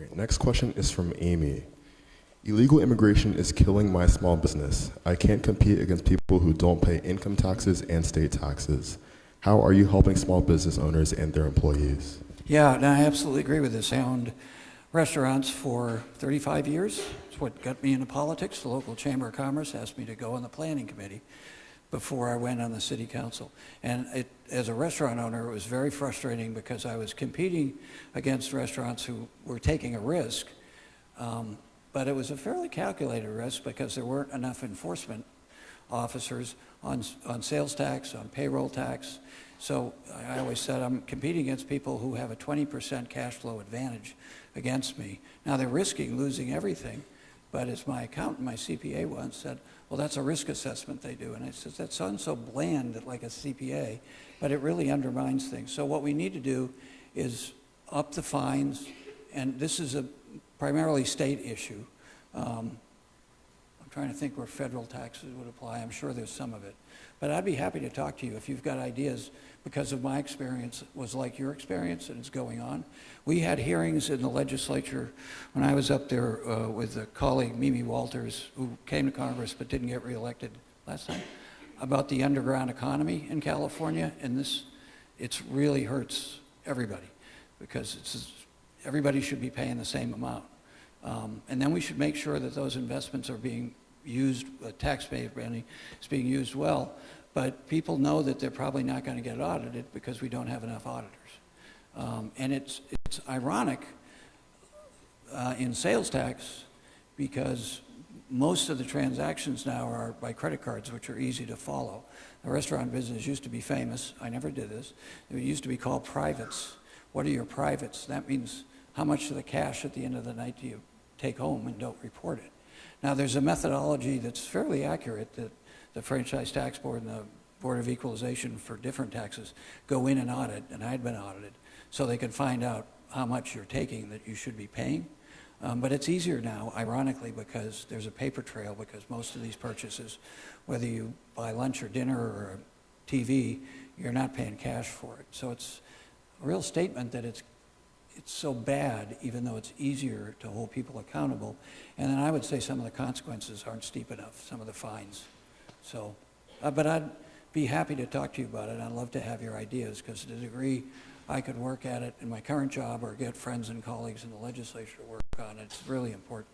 Great. Next question is from Amy. Illegal immigration is killing my small business. I can't compete against people who don't pay income taxes and state taxes. How are you helping small business owners and their employees? Yeah, no, I absolutely agree with this. I owned restaurants for 35 years. It's what got me into politics. The local Chamber of Commerce asked me to go on the planning committee before I went on the city council. And as a restaurant owner, it was very frustrating because I was competing against restaurants who were taking a risk, but it was a fairly calculated risk because there weren't enough enforcement officers on sales tax, on payroll tax. So I always said I'm competing against people who have a 20% cash flow advantage against me. Now they're risking losing everything, but as my accountant, my CPA once said, well, that's a risk assessment they do. And I said, that sounds so bland like a CPA, but it really undermines things. So what we need to do is up the fines, and this is a primarily state issue. I'm trying to think where federal taxes would apply. I'm sure there's some of it. But I'd be happy to talk to you if you've got ideas, because of my experience was like your experience and it's going on. We had hearings in the legislature when I was up there with a colleague, Mimi Walters, who came to Congress but didn't get reelected last time, about the underground economy in California. And it really hurts everybody because everybody should be paying the same amount. And then we should make sure that those investments are being used, taxpayer money is being used well, but people know that they're probably not going to get audited because we don't have enough auditors. And it's ironic in sales tax because most of the transactions now are by credit cards, which are easy to follow. The restaurant business used to be famous. I never did this. It used to be called privates. What are your privates? That means how much of the cash at the end of the night do you take home and don't report it. Now there's a methodology that's fairly accurate that the Franchise Tax Board and the Board of Equalization for different taxes go in and audit, and I'd been audited, so they can find out how much you're taking that you should be paying. But it's easier now, ironically, because there's a paper trail, because most of these purchases, whether you buy lunch or dinner or a TV, you're not paying cash for it. So it's a real statement that it's so bad, even though it's easier to hold people accountable. And then I would say some of the consequences aren't steep enough, some of the fines. So, but I'd be happy to talk to you about it. I'd love to have your ideas, because to the degree I could work at it in my current job or get friends and colleagues in the legislature to work on it, it's really important.